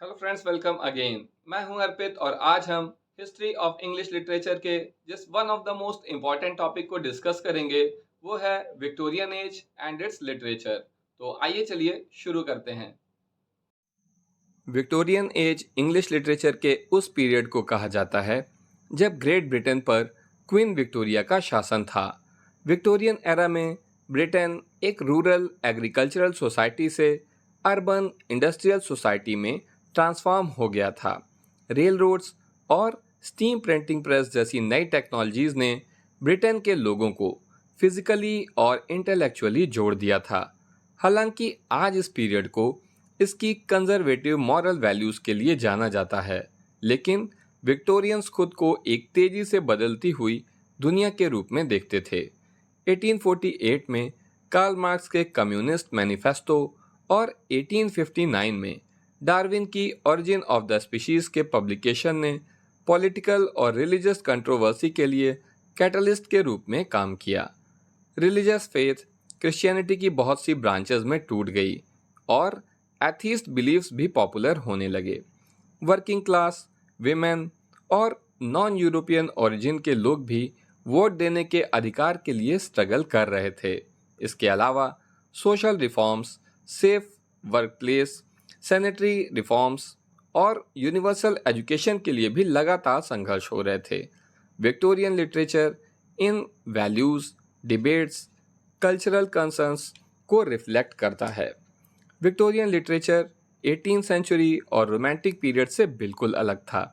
Hello friends, welcome again. मैं हूं अर्पित और आज हम हिस्ट्री ऑफ इंग्लिश लिटरेचर के जिस one of the most important topic को डिस्कस करेंगे वो है Victorian age and it's literature. तो आइए चलिए शुरू करते हैं। विक्टोरियन एज इंग्लिश लिटरेचर के उस पीरियड को कहा जाता है जब ग्रेट ब्रिटेन पर क्वीन विक्टोरिया का शासन था। विक्टोरियन एरा में ब्रिटेन एक रूरल एग्रीकल्चरल सोसाइटी से अर्बन इंडस्ट्रियल सोसाइटी में ट्रांसफॉर्म हो गया था। रेल रोड्स और स्टीम प्रिंटिंग प्रेस जैसी नई टेक्नोलॉजीज ने ब्रिटेन के लोगों को फिजिकली और इंटेलेक्चुअली जोड़ दिया था। हालांकि आज इस पीरियड को इसकी कंजर्वेटिव मॉरल वैल्यूज के लिए जाना जाता है, लेकिन विक्टोरियंस खुद को एक तेजी से बदलती हुई दुनिया के रूप में देखते थे। 1848 में कार्ल मार्क्स के कम्युनिस्ट मैनिफेस्टो और 1859 में डार्विन की ओरिजिन ऑफ द स्पीशीज के पब्लिकेशन ने पॉलिटिकल और रिलीजियस कंट्रोवर्सी के लिए कैटलिस्ट के रूप में काम किया। रिलीजियस फेथ क्रिश्चियनिटी की बहुत सी ब्रांचेस में टूट गई और एथीस्ट बिलीफ्स भी पॉपुलर होने लगे। वर्किंग क्लास, विमेन और नॉन यूरोपियन ओरिजिन के लोग भी वोट देने के अधिकार के लिए स्ट्रगल कर रहे थे। इसके अलावा social reforms, safe workplace, sanitary reforms और यूनिवर्सल एजुकेशन के लिए भी लगातार संघर्ष हो रहे थे। Victorian literature in values, debates, cultural concerns को रिफ्लेक्ट करता है। विक्टोरियन लिटरेचर 18वीं सेंचुरी और रोमांटिक पीरियड से बिल्कुल अलग था,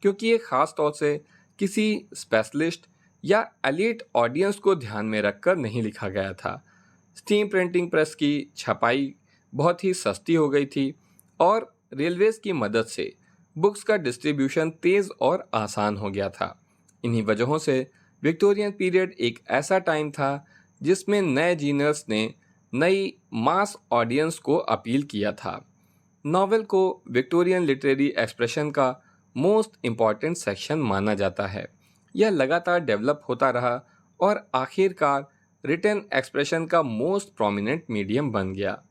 क्योंकि ये खास तौर से किसी स्पेशलिस्ट या एलीट ऑडियंस को ध्यान में रखकर नहीं लिखा गया था। स्टीम प्रिंटिंग प्रेस की छपाई बहुत ही सस्ती हो गई थी और रेलवेज की मदद से बुक्स का डिस्ट्रीब्यूशन तेज़ और आसान हो गया था। इन्हीं वजहों से विक्टोरियन पीरियड एक ऐसा टाइम था जिसमें नए जीनर्स ने नई मास ऑडियंस को अपील किया था। नॉवेल को विक्टोरियन लिटरेरी एक्सप्रेशन का मोस्ट इम्पॉर्टेंट सेक्शन माना जाता है। यह लगातार डेवलप होता रहा और आखिरकार रिटन एक्सप्रेशन का मोस्ट प्रोमिनेंट मीडियम बन गया।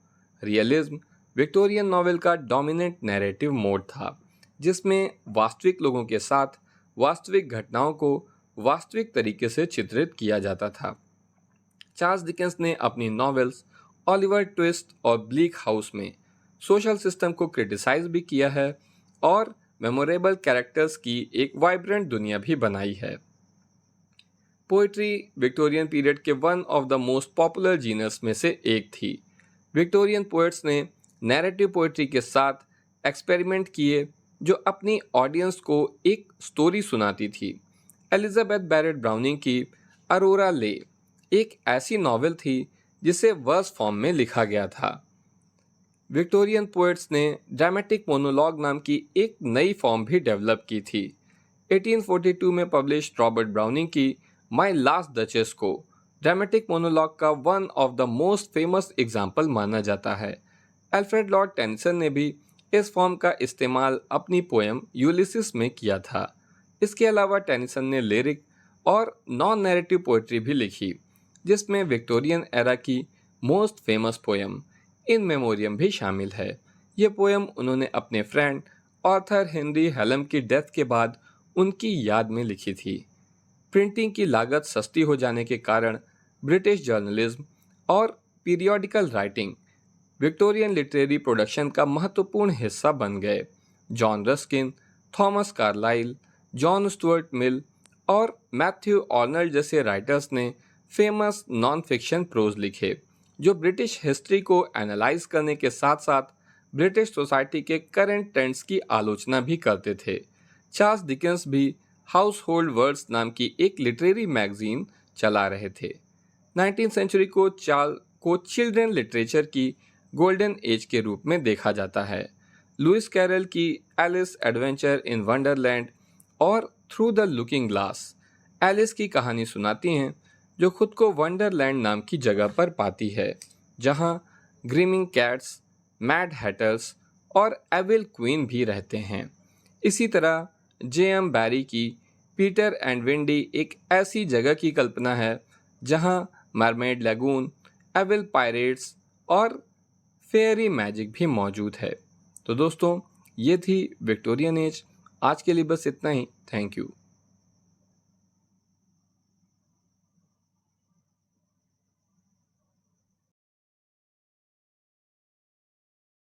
रियलिज्म विक्टोरियन नॉवेल का डोमिनेंट नैरेटिव मोड था, जिसमें वास्तविक लोगों के साथ वास्तविक घटनाओं को वास्तविक तरीके से चित्रित किया जाता था। चार्ल्स डिकेंस ने अपनी नॉवेल्स ओलिवर ट्विस्ट और ब्लीक हाउस में सोशल सिस्टम को क्रिटिसाइज भी किया है और मेमोरेबल कैरेक्टर्स की एक वाइब्रेंट दुनिया भी बनाई है। पोइट्री विक्टोरियन पीरियड के one of the most popular genres में से एक थी। विक्टोरियन पोएट्स ने नैरेटिव पोइट्री के साथ एक्सपेरिमेंट किए जो अपनी ऑडियंस को एक स्टोरी सुनाती थी। एलिजाबेथ बैरेट ब्राउनिंग की अरोरा ले एक ऐसी नॉवेल थी जिसे वर्स फॉर्म में लिखा गया था। विक्टोरियन पोएट्स ने ड्रामेटिक मोनोलॉग नाम की एक नई फॉर्म भी डेवलप की थी। 1842 में पब्लिश रॉबर्ट ब्राउनिंग की माई लास्ट डचेस को ड्रामेटिक मोनोलॉग का one of the most famous example माना जाता है। अल्फ्रेड लॉर्ड टेनिसन ने भी इस फॉर्म का इस्तेमाल अपनी पोएम यूलिसिस में किया था। इसके अलावा टेनिसन ने लिरिक और नॉन नैरेटिव पोएट्री भी लिखी, जिसमें विक्टोरियन एरा की most famous poem in memoriam भी शामिल है। ये पोएम उन्होंने अपने फ्रेंड ऑर्थर हेनरी हेलम की डेथ के बाद उनकी याद में लिखी थी। प्रिंटिंग की लागत सस्ती हो जाने के कारण ब्रिटिश जर्नलिज्म और periodical writing Victorian literary production का महत्वपूर्ण हिस्सा बन गए। John Ruskin, Thomas Carlyle, John Stuart Mill और मैथ्यू आर्नल्ड जैसे राइटर्स ने फेमस नॉन फिक्शन प्रोज लिखे, जो ब्रिटिश हिस्ट्री को एनालाइज करने के साथ साथ ब्रिटिश सोसाइटी के करंट ट्रेंड्स की आलोचना भी करते थे। चार्ल्स डिकेंस भी हाउस होल्ड वर्ड्स नाम की एक लिटरेरी मैगजीन चला रहे थे। 19वीं सेंचुरी को चिल्ड्रन लिटरेचर की गोल्डन एज के रूप में देखा जाता है। लुइस कैरल की एलिस एडवेंचर इन वंडरलैंड और through the looking glass Alice की कहानी सुनाती हैं, जो खुद को वंडरलैंड नाम की जगह पर पाती है, जहां ग्रीमिंग कैट्स, मैड हैटर्स और एविल क्वीन भी रहते हैं। इसी तरह J.M. बैरी की पीटर एंड विंडी एक ऐसी जगह की कल्पना है जहां मरमेड लगून, एविल पायरेट्स और फेयरी मैजिक भी मौजूद है। तो दोस्तों, ये थी विक्टोरियन एज। आज के लिए बस इतना ही। Thank you.